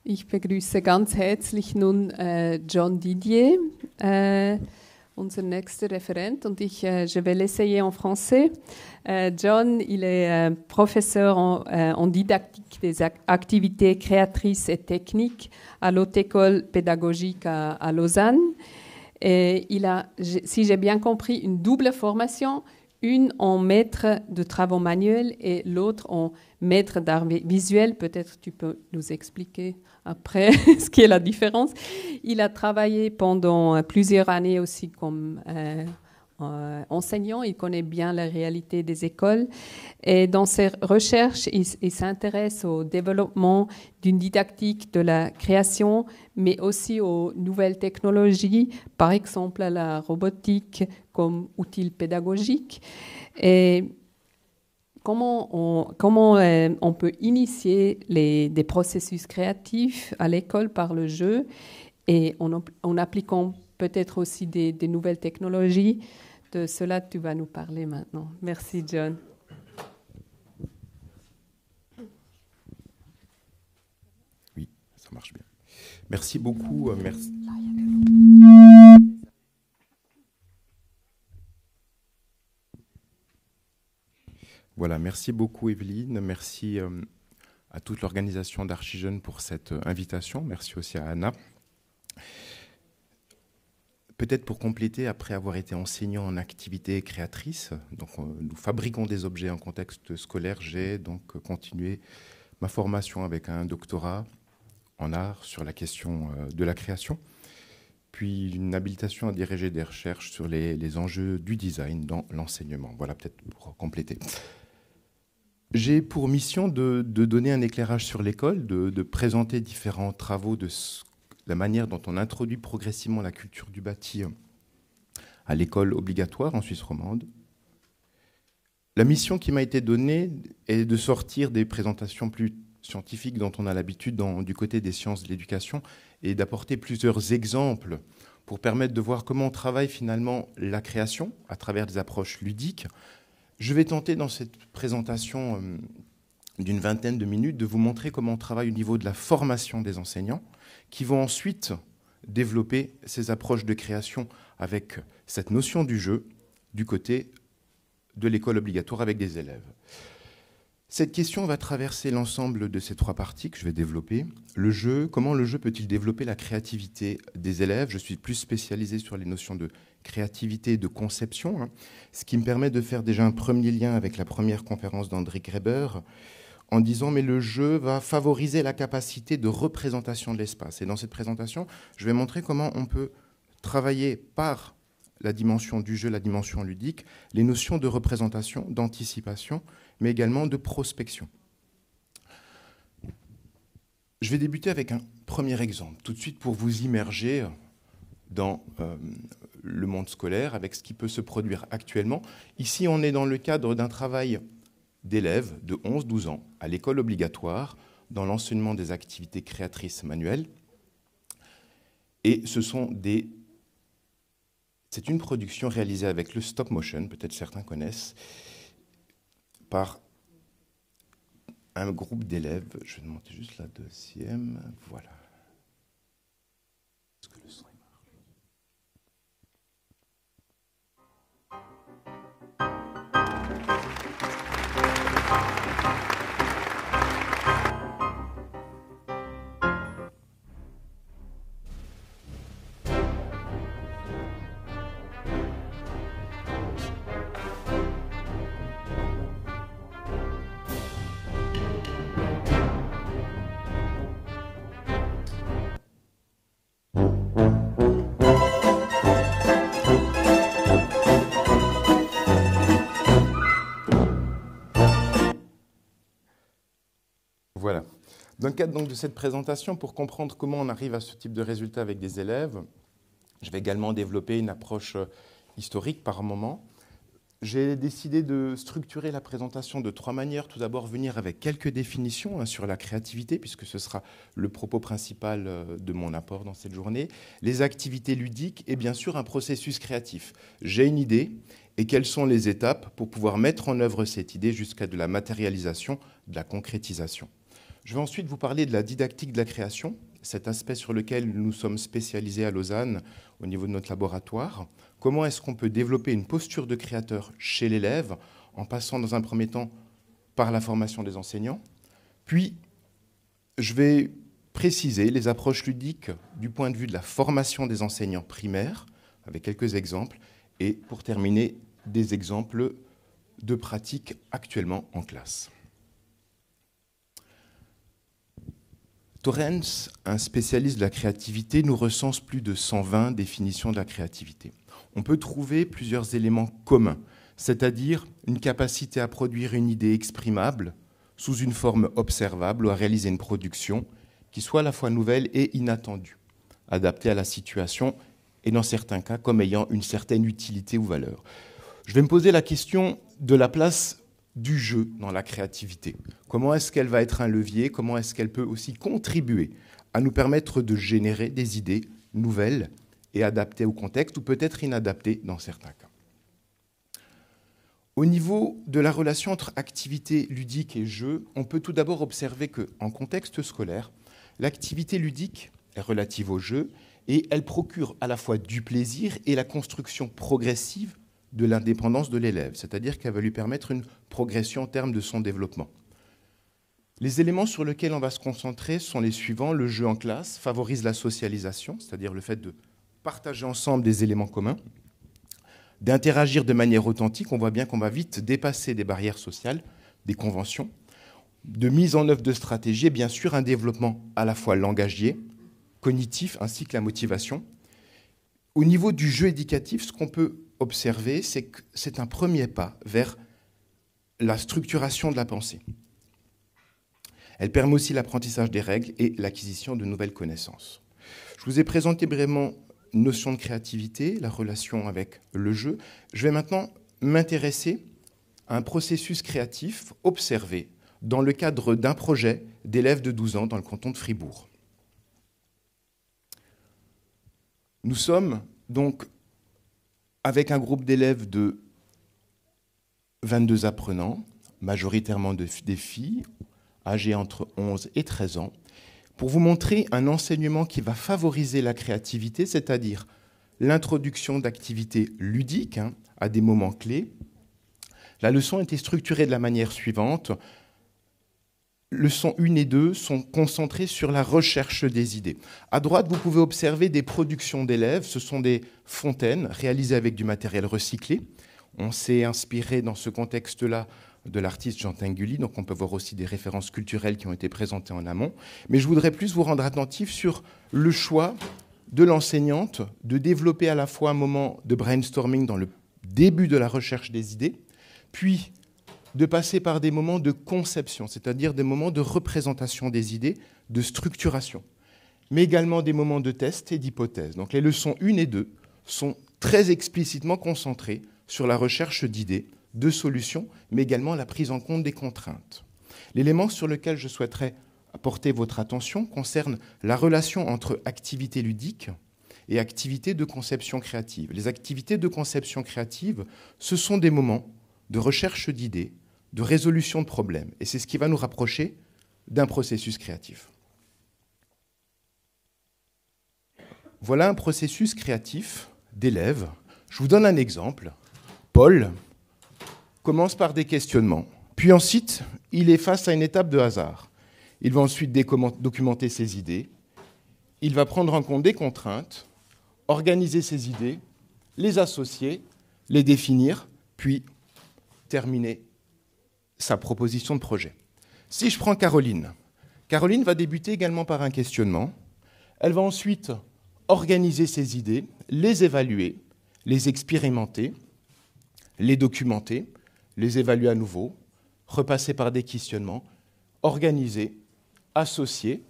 Ich begrüße ganz herzlich nun John Didier, unser nächster Référent, und je vais l'essayer en français. John, il est professeur en didactique des activités créatrices et techniques à l'Haute École pédagogique à Lausanne. Et il a, si j'ai bien compris, une double formation, une en maître de travaux manuels et l'autre en maître d'art visuel. Peut-être tu peux nous expliquer après ce qui est la différence. Il a travaillé pendant plusieurs années aussi comme enseignant. Il connaît bien la réalité des écoles. Et dans ses recherches, il s'intéresse au développement d'une didactique de la création, mais aussi aux nouvelles technologies, par exemple à la robotique comme outil pédagogique. Et comment on peut initier des processus créatifs à l'école par le jeu et en appliquant peut-être aussi des nouvelles technologies. De cela, tu vas nous parler maintenant. Merci, John. Oui, ça marche bien. Merci beaucoup. Merci. Voilà, merci beaucoup Evelyne, merci à toute l'organisation d'Archijeunes pour cette invitation, merci aussi à Anna. Peut-être pour compléter, après avoir été enseignant en activité créatrice, donc nous fabriquons des objets en contexte scolaire, j'ai donc continué ma formation avec un doctorat en art sur la question de la création, puis une habilitation à diriger des recherches sur les enjeux du design dans l'enseignement. Voilà, peut-être pour compléter. J'ai pour mission de donner un éclairage sur l'école, de présenter différents travaux de la manière dont on introduit progressivement la culture du bâti à l'école obligatoire en Suisse romande. La mission qui m'a été donnée est de sortir des présentations plus scientifiques dont on a l'habitude du côté des sciences de l'éducation et d'apporter plusieurs exemples pour permettre de voir comment on travaille finalement la création à travers des approches ludiques. Je vais tenter dans cette présentation d'une vingtaine de minutes de vous montrer comment on travaille au niveau de la formation des enseignants qui vont ensuite développer ces approches de création avec cette notion du jeu du côté de l'école obligatoire avec des élèves. Cette question va traverser l'ensemble de ces trois parties que je vais développer. Le jeu, comment le jeu peut-il développer la créativité des élèves? Je suis plus spécialisé sur les notions de créativité et de conception, ce qui me permet de faire déjà un premier lien avec la première conférence d'André Greber, en disant mais le jeu va favoriser la capacité de représentation de l'espace. Et dans cette présentation, je vais montrer comment on peut travailler par la dimension du jeu, la dimension ludique, les notions de représentation, d'anticipation, mais également de prospection. Je vais débuter avec un premier exemple, tout de suite pour vous immerger dans le monde scolaire, avec ce qui peut se produire actuellement. Ici, on est dans le cadre d'un travail d'élèves de 11-12 ans à l'école obligatoire dans l'enseignement des activités créatrices manuelles. Et c'est une production réalisée avec le stop motion, peut-être certains connaissent, par un groupe d'élèves. Je vais monter juste la deuxième. Voilà. Est-ce que le son est Voilà. Dans le cadre donc, de cette présentation, pour comprendre comment on arrive à ce type de résultat avec des élèves, je vais également développer une approche historique par moment. J'ai décidé de structurer la présentation de trois manières. Tout d'abord, venir avec quelques définitions sur la créativité, puisque ce sera le propos principal de mon apport dans cette journée. Les activités ludiques et bien sûr un processus créatif. J'ai une idée et quelles sont les étapes pour pouvoir mettre en œuvre cette idée jusqu'à de la matérialisation, de la concrétisation. Je vais ensuite vous parler de la didactique de la création, cet aspect sur lequel nous sommes spécialisés à Lausanne au niveau de notre laboratoire. Comment est-ce qu'on peut développer une posture de créateur chez l'élève en passant dans un premier temps par la formation des enseignants. Puis, je vais préciser les approches ludiques du point de vue de la formation des enseignants primaires, avec quelques exemples, et pour terminer, des exemples de pratiques actuellement en classe. Torrens, un spécialiste de la créativité, nous recense plus de 120 définitions de la créativité. On peut trouver plusieurs éléments communs, c'est-à-dire une capacité à produire une idée exprimable sous une forme observable ou à réaliser une production qui soit à la fois nouvelle et inattendue, adaptée à la situation et dans certains cas comme ayant une certaine utilité ou valeur. Je vais me poser la question de la place du jeu dans la créativité. Comment est-ce qu'elle va être un levier? Comment est-ce qu'elle peut aussi contribuer à nous permettre de générer des idées nouvelles et adaptées au contexte ou peut-être inadaptées dans certains cas? Au niveau de la relation entre activité ludique et jeu, on peut tout d'abord observer qu'en contexte scolaire, l'activité ludique est relative au jeu et elle procure à la fois du plaisir et la construction progressive de l'indépendance de l'élève, c'est-à-dire qu'elle va lui permettre une progression en termes de son développement. Les éléments sur lesquels on va se concentrer sont les suivants. Le jeu en classe favorise la socialisation, c'est-à-dire le fait de partager ensemble des éléments communs, d'interagir de manière authentique. On voit bien qu'on va vite dépasser des barrières sociales, des conventions, de mise en œuvre de stratégies et bien sûr un développement à la fois langagier, cognitif ainsi que la motivation. Au niveau du jeu éducatif, ce qu'on peut observer, c'est que c'est un premier pas vers la structuration de la pensée. Elle permet aussi l'apprentissage des règles et l'acquisition de nouvelles connaissances. Je vous ai présenté brièvement une notion de créativité, la relation avec le jeu. Je vais maintenant m'intéresser à un processus créatif observé dans le cadre d'un projet d'élèves de 12 ans dans le canton de Fribourg. Nous sommes donc avec un groupe d'élèves de 22 apprenants, majoritairement des filles, âgées entre 11 et 13 ans, pour vous montrer un enseignement qui va favoriser la créativité, c'est-à-dire l'introduction d'activités ludiques à des moments clés. La leçon a été structurée de la manière suivante. Leçons 1 et 2 sont concentrées sur la recherche des idées. À droite, vous pouvez observer des productions d'élèves. Ce sont des fontaines réalisées avec du matériel recyclé. On s'est inspiré dans ce contexte-là de l'artiste Jean Tinguely, donc on peut voir aussi des références culturelles qui ont été présentées en amont. Mais je voudrais plus vous rendre attentif sur le choix de l'enseignante de développer à la fois un moment de brainstorming dans le début de la recherche des idées, puis de passer par des moments de conception, c'est-à-dire des moments de représentation des idées, de structuration, mais également des moments de test et d'hypothèse. Donc les leçons 1 et 2 sont très explicitement concentrées sur la recherche d'idées, de solutions, mais également la prise en compte des contraintes. L'élément sur lequel je souhaiterais apporter votre attention concerne la relation entre activité ludique et activité de conception créative. Les activités de conception créative, ce sont des moments de recherche d'idées, de résolution de problèmes. Et c'est ce qui va nous rapprocher d'un processus créatif. Voilà un processus créatif d'élèves. Je vous donne un exemple. Paul commence par des questionnements. Puis ensuite, il est face à une étape de hasard. Il va ensuite documenter ses idées. Il va prendre en compte des contraintes, organiser ses idées, les associer, les définir, puis terminer sa proposition de projet. Si je prends Caroline, Caroline va débuter également par un questionnement. Elle va ensuite organiser ses idées, les évaluer, les expérimenter, les documenter, les évaluer à nouveau, repasser par des questionnements, organiser, associer,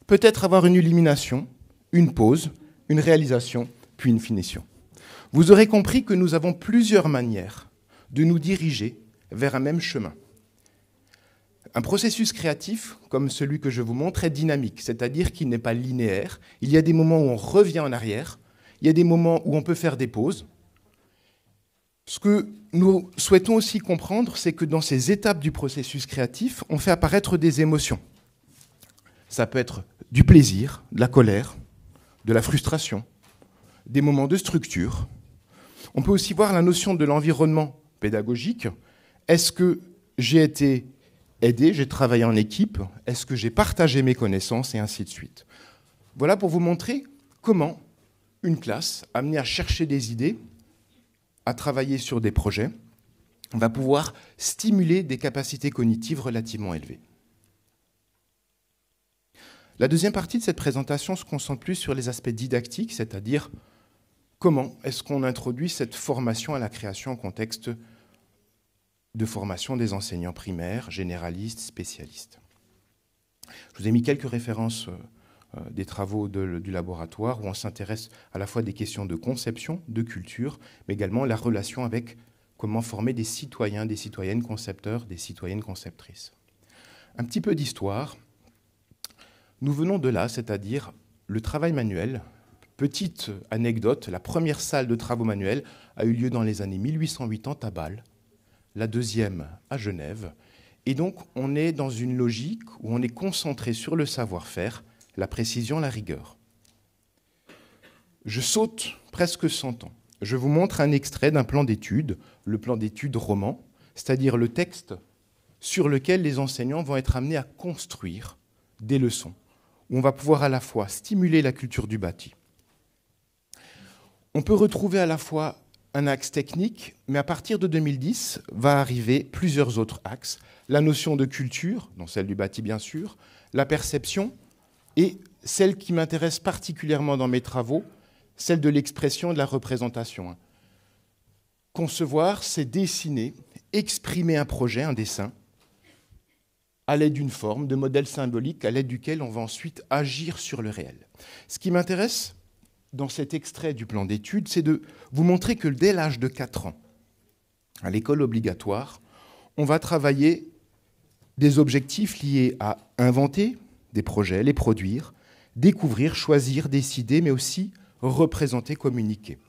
peut-être avoir une élimination, une pause, une réalisation, puis une finition. Vous aurez compris que nous avons plusieurs manières de nous diriger vers un même chemin. Un processus créatif, comme celui que je vous montre, est dynamique, c'est-à-dire qu'il n'est pas linéaire. Il y a des moments où on revient en arrière, il y a des moments où on peut faire des pauses. Ce que nous souhaitons aussi comprendre, c'est que dans ces étapes du processus créatif, on fait apparaître des émotions. Ça peut être du plaisir, de la colère, de la frustration, des moments de structure. On peut aussi voir la notion de l'environnement pédagogique. Est-ce que j'ai été aidé, j'ai travaillé en équipe, est-ce que j'ai partagé mes connaissances, et ainsi de suite. Voilà pour vous montrer comment une classe, amenée à chercher des idées, à travailler sur des projets, va pouvoir stimuler des capacités cognitives relativement élevées. La deuxième partie de cette présentation se concentre plus sur les aspects didactiques, c'est-à-dire comment est-ce qu'on introduit cette formation à la création en contexte de formation des enseignants primaires, généralistes, spécialistes. Je vous ai mis quelques références des travaux du laboratoire où on s'intéresse à la fois des questions de conception, de culture, mais également la relation avec comment former des citoyens, des citoyennes concepteurs, des citoyennes conceptrices. Un petit peu d'histoire. Nous venons de là, c'est-à-dire le travail manuel. Petite anecdote, la première salle de travaux manuels a eu lieu dans les années 1880 à Bâle, la deuxième à Genève. Et donc, on est dans une logique où on est concentré sur le savoir-faire, la précision, la rigueur. Je saute presque 100 ans. Je vous montre un extrait d'un plan d'études, le plan d'études roman, c'est-à-dire le texte sur lequel les enseignants vont être amenés à construire des leçons, où on va pouvoir à la fois stimuler la culture du bâti. On peut retrouver à la fois un axe technique, mais à partir de 2010, va arriver plusieurs autres axes. La notion de culture, dont celle du bâti bien sûr, la perception, et celle qui m'intéresse particulièrement dans mes travaux, celle de l'expression et de la représentation. Concevoir, c'est dessiner, exprimer un projet, un dessin, à l'aide d'une forme, de modèle symbolique, à l'aide duquel on va ensuite agir sur le réel. Ce qui m'intéresse dans cet extrait du plan d'études, c'est de vous montrer que dès l'âge de 4 ans, à l'école obligatoire, on va travailler des objectifs liés à inventer des projets, les produire, découvrir, choisir, décider, mais aussi représenter, communiquer.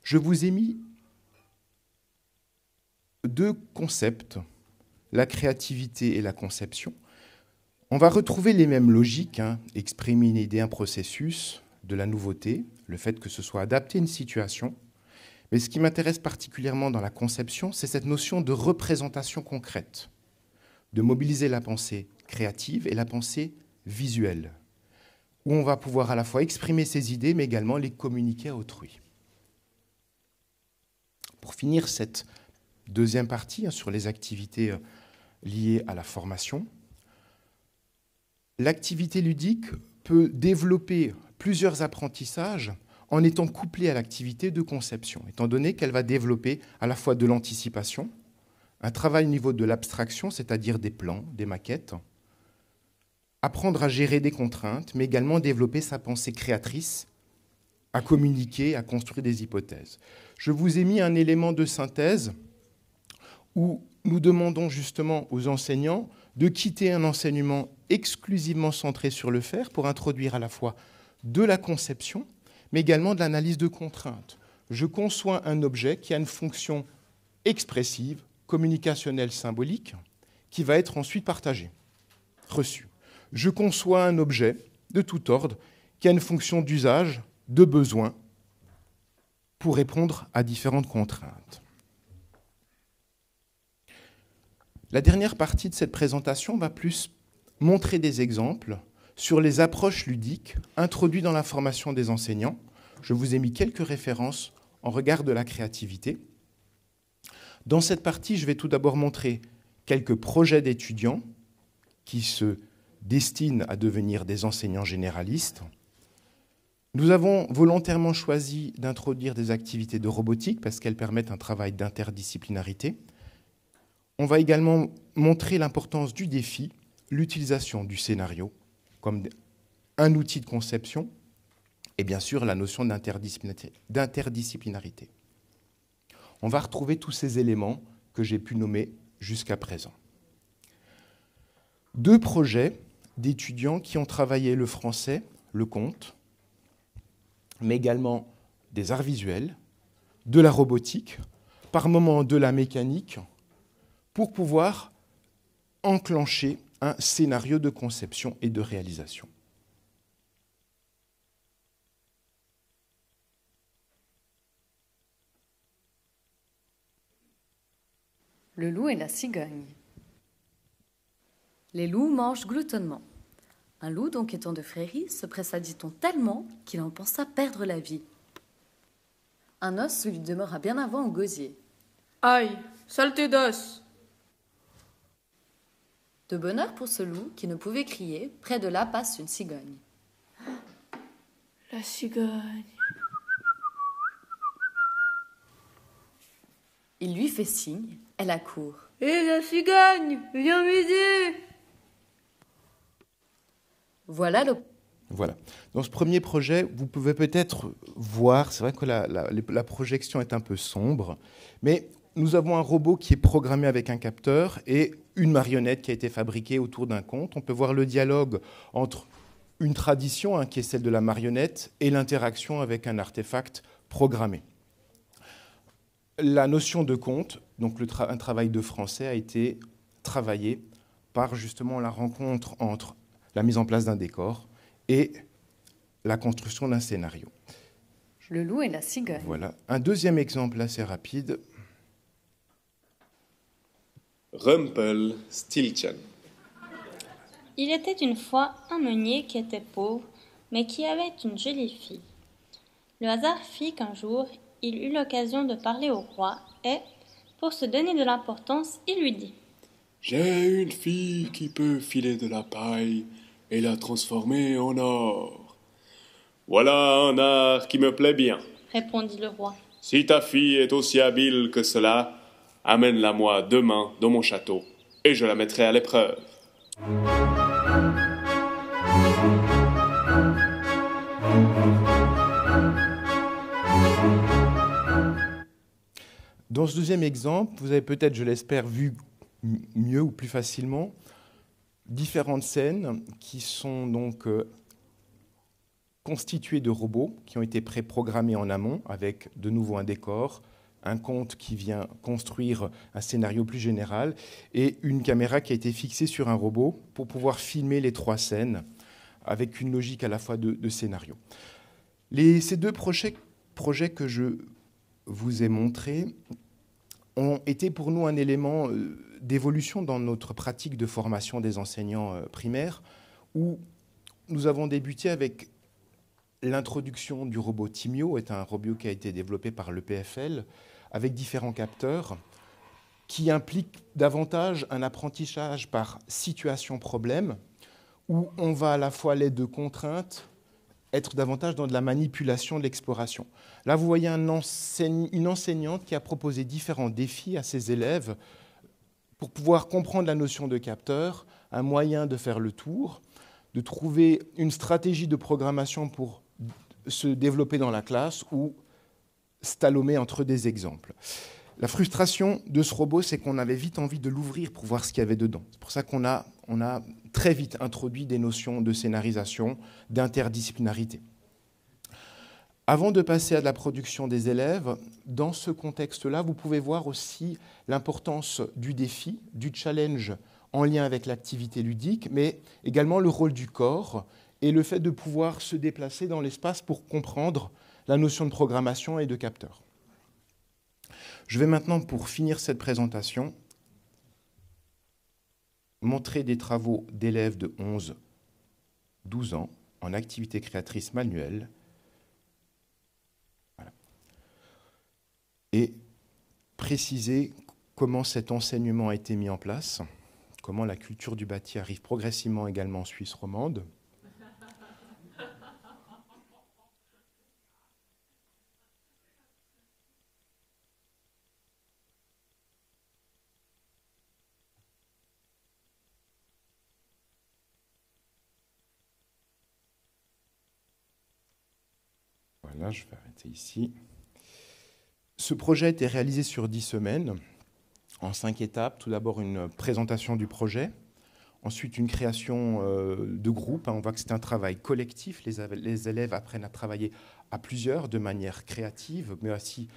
Je vous ai mis 2 concepts, la créativité et la conception. On va retrouver les mêmes logiques, exprimer une idée, un processus, de la nouveauté, le fait que ce soit adapté à une situation. Mais ce qui m'intéresse particulièrement dans la conception, c'est cette notion de représentation concrète, de mobiliser la pensée créative et la pensée visuelle, où on va pouvoir à la fois exprimer ses idées, mais également les communiquer à autrui. Pour finir cette deuxième partie sur les activités liées à la formation, l'activité ludique peut développer plusieurs apprentissages en étant couplée à l'activité de conception, étant donné qu'elle va développer à la fois de l'anticipation, un travail au niveau de l'abstraction, c'est-à-dire des plans, des maquettes, apprendre à gérer des contraintes, mais également développer sa pensée créatrice, à communiquer, à construire des hypothèses. Je vous ai mis un élément de synthèse où nous demandons justement aux enseignants de quitter un enseignement exclusivement centré sur le faire pour introduire à la fois de la conception, mais également de l'analyse de contraintes. Je conçois un objet qui a une fonction expressive, communicationnelle, symbolique, qui va être ensuite partagé, reçu. Je conçois un objet de tout ordre qui a une fonction d'usage, de besoin, pour répondre à différentes contraintes. La dernière partie de cette présentation va plus montrer des exemples sur les approches ludiques introduites dans la formation des enseignants. Je vous ai mis quelques références en regard de la créativité. Dans cette partie, je vais tout d'abord montrer quelques projets d'étudiants qui se destinent à devenir des enseignants généralistes. Nous avons volontairement choisi d'introduire des activités de robotique parce qu'elles permettent un travail d'interdisciplinarité. On va également montrer l'importance du défi, l'utilisation du scénario comme un outil de conception et bien sûr la notion d'interdisciplinarité. On va retrouver tous ces éléments que j'ai pu nommer jusqu'à présent. 2 projets d'étudiants qui ont travaillé le français, le conte, mais également des arts visuels, de la robotique, par moments de la mécanique, pour pouvoir enclencher un scénario de conception et de réalisation. Le loup et la cigogne. Les loups mangent gloutonnement. Un loup, donc étant de Fréry, se pressa, dit-on, tellement qu'il en pensa perdre la vie. Un os lui demeura bien avant au gosier. Aïe, saleté d'os! De bonheur pour ce loup qui ne pouvait crier, près de là passe une cigogne. La cigogne. Il lui fait signe, elle accourt. Hé, la cigogne, viens m'aider! Voilà le... Voilà. Dans ce premier projet, vous pouvez peut-être voir, c'est vrai que la projection est un peu sombre, mais nous avons un robot qui est programmé avec un capteur et une marionnette qui a été fabriquée autour d'un conte. On peut voir le dialogue entre une tradition, qui est celle de la marionnette, et l'interaction avec un artefact programmé. La notion de conte, donc un travail de français, a été travaillé par justement la rencontre entre la mise en place d'un décor et la construction d'un scénario. Le loup et la cigogne. Voilà. Un deuxième exemple assez rapide. Rumpelstiltskin. Il était une fois un meunier qui était pauvre, mais qui avait une jolie fille. Le hasard fit qu'un jour, il eut l'occasion de parler au roi et, pour se donner de l'importance, il lui dit « J'ai une fille qui peut filer de la paille et la transformer en or. Voilà un art qui me plaît bien. » répondit le roi. « Si ta fille est aussi habile que cela, amène-la-moi demain dans mon château et je la mettrai à l'épreuve. » Dans ce deuxième exemple, vous avez peut-être, je l'espère, vu mieux ou plus facilement différentes scènes qui sont donc constituées de robots qui ont été préprogrammés en amont avec de nouveau un décor, un conte qui vient construire un scénario plus général et une caméra qui a été fixée sur un robot pour pouvoir filmer les trois scènes avec une logique à la fois de scénario. Ces deux projets que je vous ai montrés ont été pour nous un élément d'évolution dans notre pratique de formation des enseignants primaires, où nous avons débuté avec l'introduction du robot Timio, est un robot qui a été développé par l'EPFL, avec différents capteurs, qui implique davantage un apprentissage par situation-problème, où on va à la fois à l'aide de contraintes, être davantage dans de la manipulation de l'exploration. Là, vous voyez une enseignante qui a proposé différents défis à ses élèves pour pouvoir comprendre la notion de capteur, un moyen de faire le tour, de trouver une stratégie de programmation pour se développer dans la classe ou slalomer entre des exemples. La frustration de ce robot, c'est qu'on avait vite envie de l'ouvrir pour voir ce qu'il y avait dedans. C'est pour ça qu'on a très vite introduit des notions de scénarisation, d'interdisciplinarité. Avant de passer à la production des élèves, dans ce contexte-là, vous pouvez voir aussi l'importance du défi, du challenge en lien avec l'activité ludique, mais également le rôle du corps et le fait de pouvoir se déplacer dans l'espace pour comprendre la notion de programmation et de capteur. Je vais maintenant, pour finir cette présentation, montrer des travaux d'élèves de 11-12 ans en activité créatrice manuelle. Voilà. Et préciser comment cet enseignement a été mis en place, comment la culture du bâti arrive progressivement également en Suisse romande. Voilà, je vais arrêter ici. Ce projet a été réalisé sur 10 semaines, en 5 étapes. Tout d'abord, une présentation du projet. Ensuite, une création de groupe. On voit que c'est un travail collectif. Les élèves apprennent à travailler à plusieurs, de manière créative, mais aussi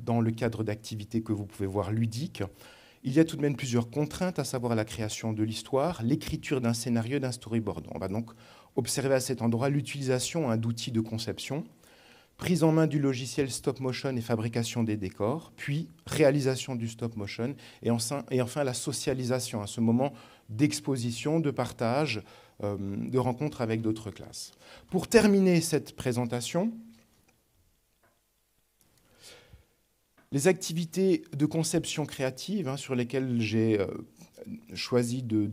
dans le cadre d'activités que vous pouvez voir ludiques. Il y a tout de même plusieurs contraintes, à savoir la création de l'histoire, l'écriture d'un scénario, d'un storyboard. On va donc observer à cet endroit l'utilisation d'outils de conception, prise en main du logiciel stop motion et fabrication des décors, puis réalisation du stop motion, et enfin la socialisation, à ce moment d'exposition, de partage, de rencontre avec d'autres classes. Pour terminer cette présentation, les activités de conception créative sur lesquelles j'ai choisi de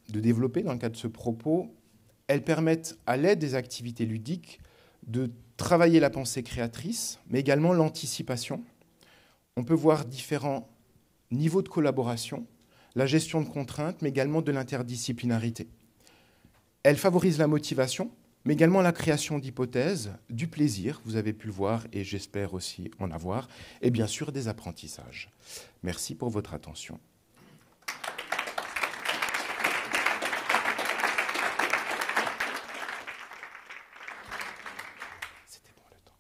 développer dans le cadre de ce propos, elles permettent, à l'aide des activités ludiques, de travailler la pensée créatrice, mais également l'anticipation. On peut voir différents niveaux de collaboration, la gestion de contraintes, mais également de l'interdisciplinarité. Elles favorisent la motivation, mais également la création d'hypothèses, du plaisir, vous avez pu le voir, et j'espère aussi en avoir, et bien sûr des apprentissages. Merci pour votre attention. C'était bon le temps.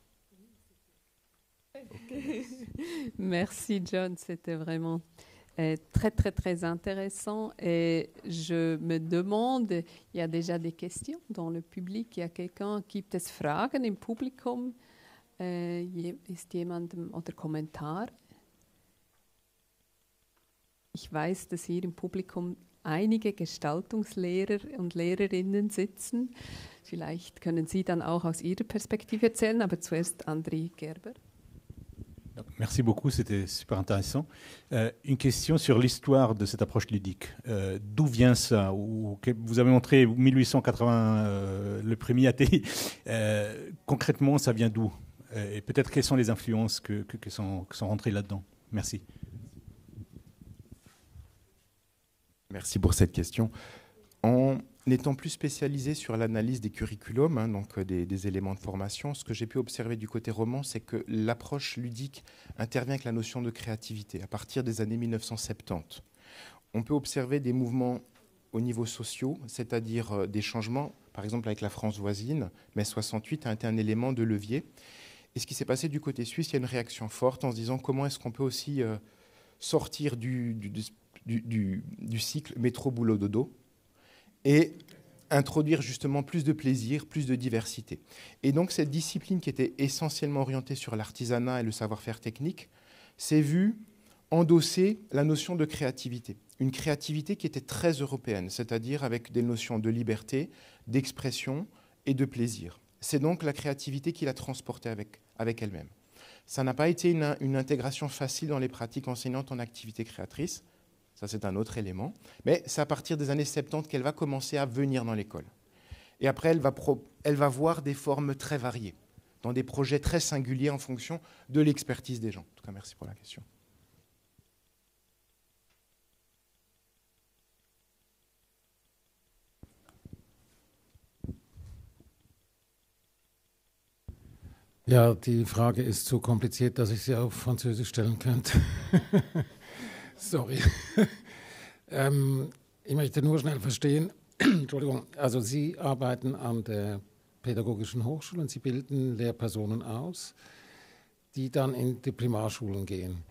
Okay. Merci John, c'était vraiment très, très, très intéressant. Et je me demande, il y a déjà des questions dans le public. Il y a quelqu'un, gibt es Fragen im Publikum? Ist jemandem oder Kommentar? Ich weiß, dass hier im Publikum einige Gestaltungslehrer und Lehrerinnen sitzen. Vielleicht können Sie dann auch aus Ihrer Perspektive erzählen, aber zuerst André Gerber. Merci beaucoup, c'était super intéressant. Une question sur l'histoire de cette approche ludique. D'où vient ça? Vous avez montré 1880, le premier ATI. Concrètement, ça vient d'où? Et peut-être quelles sont les influences qui sont rentrées là-dedans? Merci. Merci pour cette question. En étant plus spécialisé sur l'analyse des curriculums, donc des éléments de formation, ce que j'ai pu observer du côté roman, c'est que l'approche ludique intervient avec la notion de créativité à partir des années 1970. On peut observer des mouvements au niveau sociaux, c'est-à-dire des changements, par exemple avec la France voisine, mai 68 a été un élément de levier. Et ce qui s'est passé du côté suisse, il y a une réaction forte en se disant comment est-ce qu'on peut aussi sortir du cycle métro-boulot-dodo et introduire justement plus de plaisir, plus de diversité. Et donc cette discipline qui était essentiellement orientée sur l'artisanat et le savoir-faire technique s'est vue endosser la notion de créativité. Une créativité qui était très européenne, c'est-à-dire avec des notions de liberté, d'expression et de plaisir. C'est donc la créativité qui l'a transportée avec elle-même. Ça n'a pas été une intégration facile dans les pratiques enseignantes en activité créatrice. Ça, c'est un autre élément. Mais c'est à partir des années 70 qu'elle va commencer à venir dans l'école. Et après, elle va voir des formes très variées, dans des projets très singuliers en fonction de l'expertise des gens. En tout cas, merci pour la question. Ja, die Frage ist so kompliziert, dass ich sie auf Französisch stellen könnte. Sorry. Ich möchte nur schnell verstehen, Entschuldigung, also Sie arbeiten an der Pädagogischen Hochschule und Sie bilden Lehrpersonen aus, die dann in die Primarschulen gehen.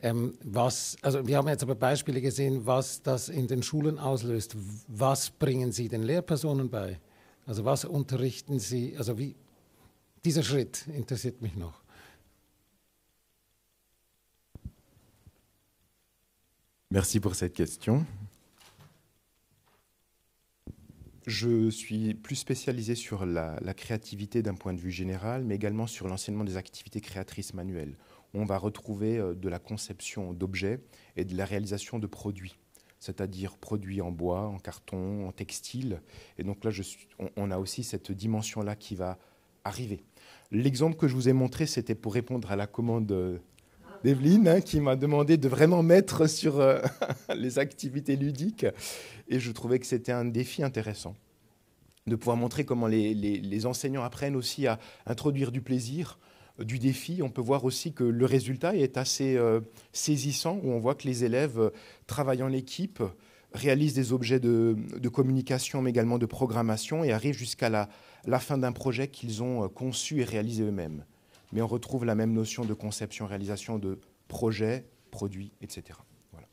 Also wir haben jetzt aber Beispiele gesehen, was das in den Schulen auslöst. Was bringen Sie den Lehrpersonen bei? Also was unterrichten Sie, also wie, dieser Schritt interessiert mich noch. Merci pour cette question. Je suis plus spécialisé sur la créativité d'un point de vue général, mais également sur l'enseignement des activités créatrices manuelles. On va retrouver de la conception d'objets et de la réalisation de produits, c'est-à-dire produits en bois, en carton, en textile. Et donc là, on a aussi cette dimension-là qui va arriver. L'exemple que je vous ai montré, c'était pour répondre à la commande d'Evelyne, qui m'a demandé de vraiment mettre sur les activités ludiques. Et je trouvais que c'était un défi intéressant, de pouvoir montrer comment les enseignants apprennent aussi à introduire du plaisir, du défi. On peut voir aussi que le résultat est assez saisissant, où on voit que les élèves travaillent en équipe, réalisent des objets de communication, mais également de programmation, et arrivent jusqu'à la fin d'un projet qu'ils ont conçu et réalisé eux-mêmes. mais on retrouve la même notion de conception, réalisation de projet, produit, etc. Voilà.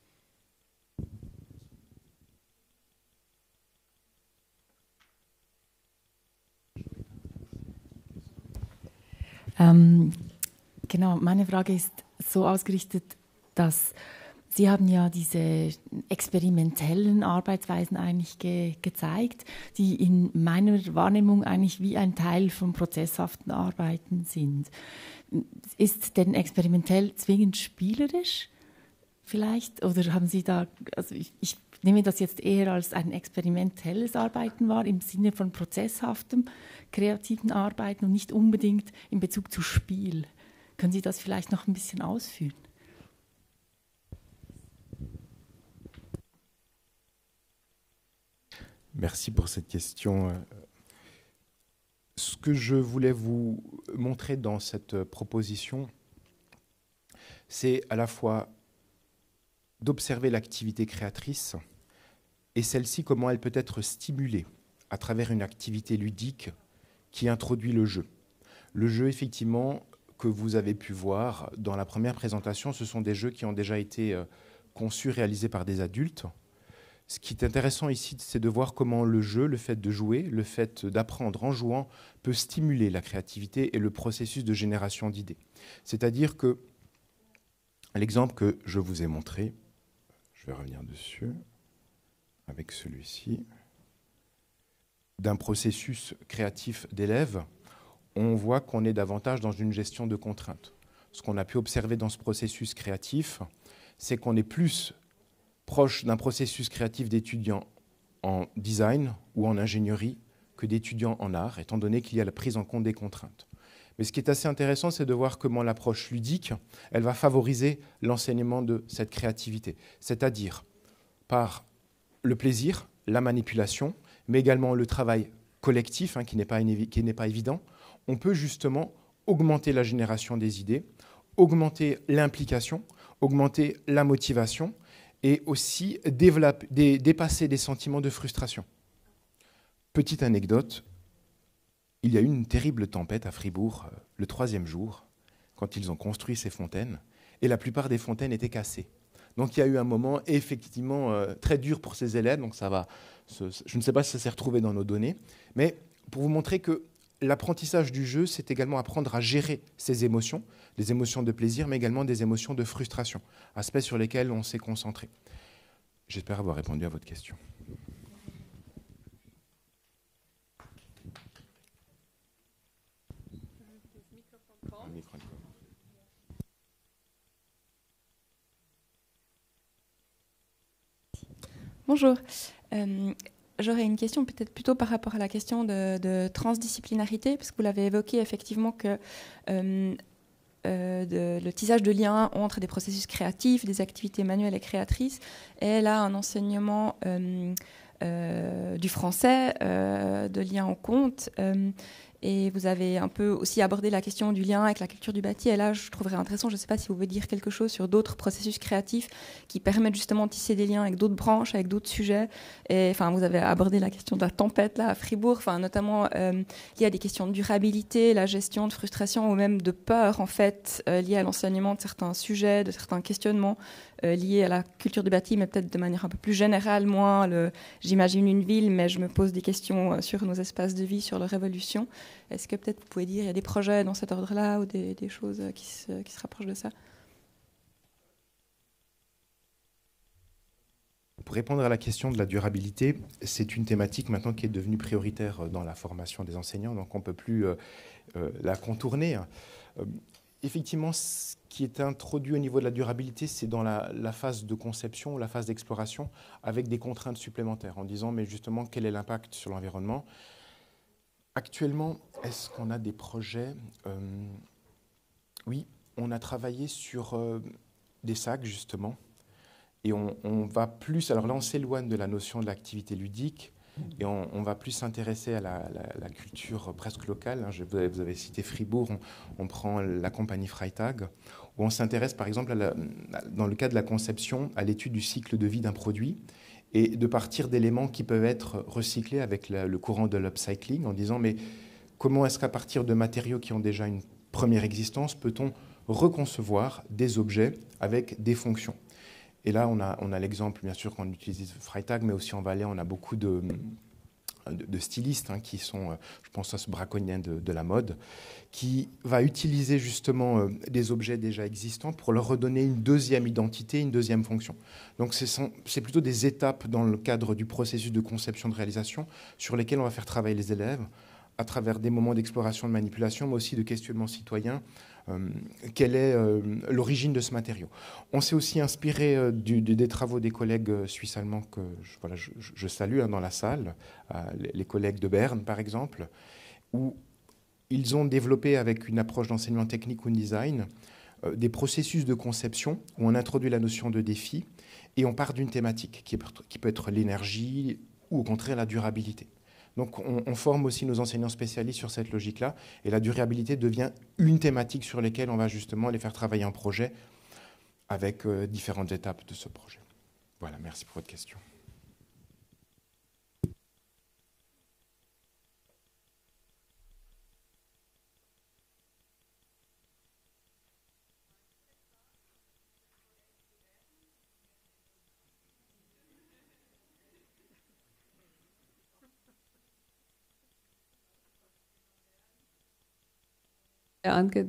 Genau, meine Frage ist so ausgerichtet, dass Sie haben ja diese experimentellen Arbeitsweisen eigentlich gezeigt, die in meiner Wahrnehmung eigentlich wie ein Teil vom prozesshaften Arbeiten sind. Ist denn experimentell zwingend spielerisch vielleicht? Oder haben Sie da, also ich nehme das jetzt eher als ein experimentelles Arbeiten wahr, im Sinne von prozesshaftem, kreativen Arbeiten und nicht unbedingt in Bezug zu Spiel. Können Sie das vielleicht noch ein bisschen ausführen? Merci pour cette question. Ce que je voulais vous montrer dans cette proposition, c'est à la fois d'observer l'activité créatrice et celle-ci, comment elle peut être stimulée à travers une activité ludique qui introduit le jeu. Le jeu, effectivement, que vous avez pu voir dans la première présentation, ce sont des jeux qui ont déjà été conçus, réalisés par des adultes. Ce qui est intéressant ici, c'est de voir comment le jeu, le fait de jouer, le fait d'apprendre en jouant, peut stimuler la créativité et le processus de génération d'idées. C'est-à-dire que l'exemple que je vous ai montré, je vais revenir dessus, avec celui-ci, d'un processus créatif d'élèves, on voit qu'on est davantage dans une gestion de contraintes. Ce qu'on a pu observer dans ce processus créatif, c'est qu'on est plus proche d'un processus créatif d'étudiants en design ou en ingénierie que d'étudiants en art, étant donné qu'il y a la prise en compte des contraintes. Mais ce qui est assez intéressant, c'est de voir comment l'approche ludique, elle va favoriser l'enseignement de cette créativité, c'est-à-dire par le plaisir, la manipulation, mais également le travail collectif, qui n'est pas évident. On peut justement augmenter la génération des idées, augmenter l'implication, augmenter la motivation, et aussi dépasser des sentiments de frustration. Petite anecdote, il y a eu une terrible tempête à Fribourg le 3e jour, quand ils ont construit ces fontaines, et la plupart des fontaines étaient cassées. Donc il y a eu un moment effectivement très dur pour ces élèves, donc ça va, je ne sais pas si ça s'est retrouvé dans nos données, mais pour vous montrer que l'apprentissage du jeu, c'est également apprendre à gérer ses émotions, des émotions de plaisir, mais également des émotions de frustration, aspects sur lesquels on s'est concentré. J'espère avoir répondu à votre question. Bonjour. J'aurais une question peut-être plutôt par rapport à la question de transdisciplinarité, parce que vous l'avez évoqué effectivement que le tissage de liens entre des processus créatifs, des activités manuelles et créatrices, et là un enseignement du français, de lien au conte. Et vous avez un peu aussi abordé la question du lien avec la culture du bâti. Et là, je trouverais intéressant, je ne sais pas si vous pouvez dire quelque chose sur d'autres processus créatifs qui permettent justement de tisser des liens avec d'autres branches, avec d'autres sujets. Et enfin, vous avez abordé la question de la tempête là à Fribourg, enfin notamment liée à des questions de durabilité, la gestion de frustration ou même de peur en fait liée à l'enseignement de certains sujets, de certains questionnements liés à la culture du bâti, mais peut-être de manière un peu plus générale, moins j'imagine une ville, mais je me pose des questions sur nos espaces de vie, sur leur évolution. Est-ce que peut-être vous pouvez dire il y a des projets dans cet ordre-là ou des choses qui se rapprochent de ça? Pour répondre à la question de la durabilité, c'est une thématique maintenant qui est devenue prioritaire dans la formation des enseignants, donc on ne peut plus la contourner. Effectivement, ce qui est introduit au niveau de la durabilité, c'est dans la phase de conception, la phase d'exploration, avec des contraintes supplémentaires, en disant mais justement quel est l'impact sur l'environnement. Actuellement, est-ce qu'on a des projets? Oui, on a travaillé sur des sacs justement, et on va plus, alors là on s'éloigne de la notion de l'activité ludique, et on va plus s'intéresser à la culture presque locale. Vous avez cité Fribourg, on prend la compagnie Freitag, où on s'intéresse par exemple, dans le cas de la conception, à l'étude du cycle de vie d'un produit, et de partir d'éléments qui peuvent être recyclés avec le courant de l'upcycling, en disant mais comment est-ce qu'à partir de matériaux qui ont déjà une première existence peut-on reconcevoir des objets avec des fonctions. Et là, on a l'exemple, bien sûr, qu'on utilise Freytag, mais aussi en Valais, on a beaucoup de stylistes qui sont, je pense à ce braconnier de la mode, qui va utiliser justement des objets déjà existants pour leur redonner une deuxième identité, une deuxième fonction. Donc c'est plutôt des étapes dans le cadre du processus de conception de réalisation sur lesquelles on va faire travailler les élèves à travers des moments d'exploration, de manipulation, mais aussi de questionnement citoyen. Quelle est l'origine de ce matériau? On s'est aussi inspiré des travaux des collègues suisses-allemands que je salue dans la salle, les collègues de Berne par exemple, où ils ont développé avec une approche d'enseignement technique ou de design des processus de conception où on introduit la notion de défi et on part d'une thématique qui peut être l'énergie ou au contraire la durabilité. Donc on forme aussi nos enseignants spécialistes sur cette logique-là, et la durabilité devient une thématique sur laquelle on va justement les faire travailler en projet avec différentes étapes de ce projet. Voilà, merci pour votre question.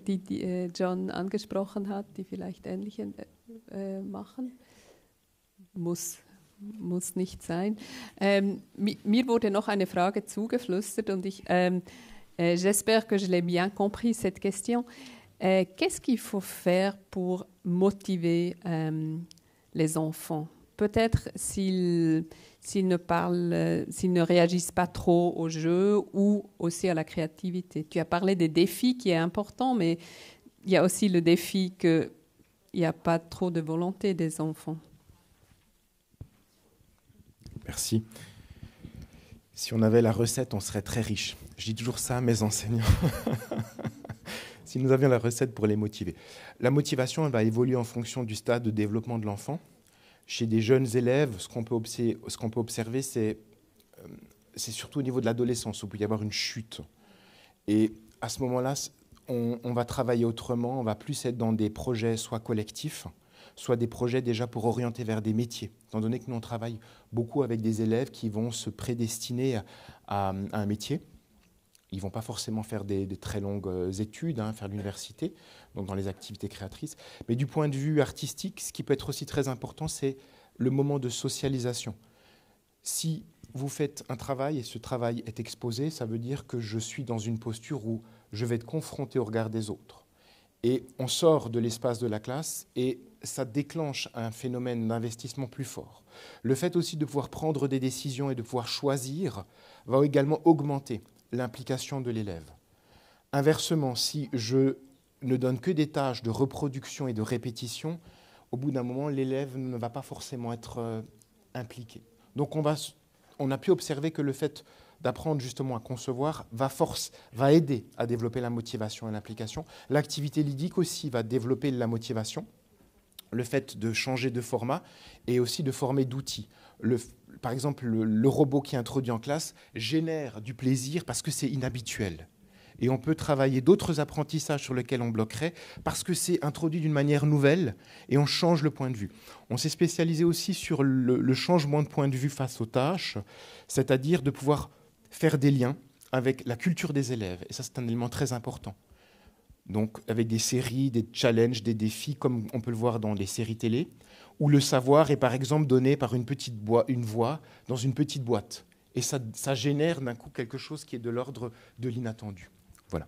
Die John angesprochen hat, die vielleicht Ähnliche machen. Muss nicht sein. Mir wurde noch eine Frage zugeflüstert und j'espère que je l'ai bien compris, cette question. Qu'est-ce qu'il faut faire pour motiver les enfants? Peut-être s'ils ne réagissent pas trop au jeu ou aussi à la créativité. Tu as parlé des défis qui est important, mais il y a aussi le défi qu'il n'y a pas trop de volonté des enfants. Merci. Si on avait la recette, on serait très riche. Je dis toujours ça à mes enseignants. Si nous avions la recette pour les motiver. La motivation, elle va évoluer en fonction du stade de développement de l'enfant. Chez des jeunes élèves, ce qu'on peut observer, c'est surtout au niveau de l'adolescence, où il peut y avoir une chute. Et à ce moment-là, on va travailler autrement, on va plus être dans des projets soit collectifs, soit des projets déjà pour orienter vers des métiers. Étant donné que nous, on travaille beaucoup avec des élèves qui vont se prédestiner à un métier. Ils ne vont pas forcément faire des très longues études, faire l'université, donc dans les activités créatrices. Mais du point de vue artistique, ce qui peut être aussi très important, c'est le moment de socialisation. Si vous faites un travail et ce travail est exposé, ça veut dire que je suis dans une posture où je vais être confronté au regard des autres. Et on sort de l'espace de la classe et ça déclenche un phénomène d'investissement plus fort. Le fait aussi de pouvoir prendre des décisions et de pouvoir choisir va également augmenter l'implication de l'élève. Inversement, si je ne donne que des tâches de reproduction et de répétition, au bout d'un moment, l'élève ne va pas forcément être impliqué. Donc on a pu observer que le fait d'apprendre justement à concevoir va aider à développer la motivation et l'implication. L'activité ludique aussi va développer la motivation, le fait de changer de format et aussi de former d'outils. Par exemple, le robot qui est introduit en classe génère du plaisir parce que c'est inhabituel. Et on peut travailler d'autres apprentissages sur lesquels on bloquerait parce que c'est introduit d'une manière nouvelle et on change le point de vue. On s'est spécialisé aussi sur le changement de point de vue face aux tâches, c'est-à-dire de pouvoir faire des liens avec la culture des élèves. Et ça, c'est un élément très important. Donc, avec des séries, des challenges, des défis, comme on peut le voir dans les séries télé, où le savoir est par exemple donné par une voix dans une petite boîte. Et ça génère d'un coup quelque chose qui est de l'ordre de l'inattendu. Voilà.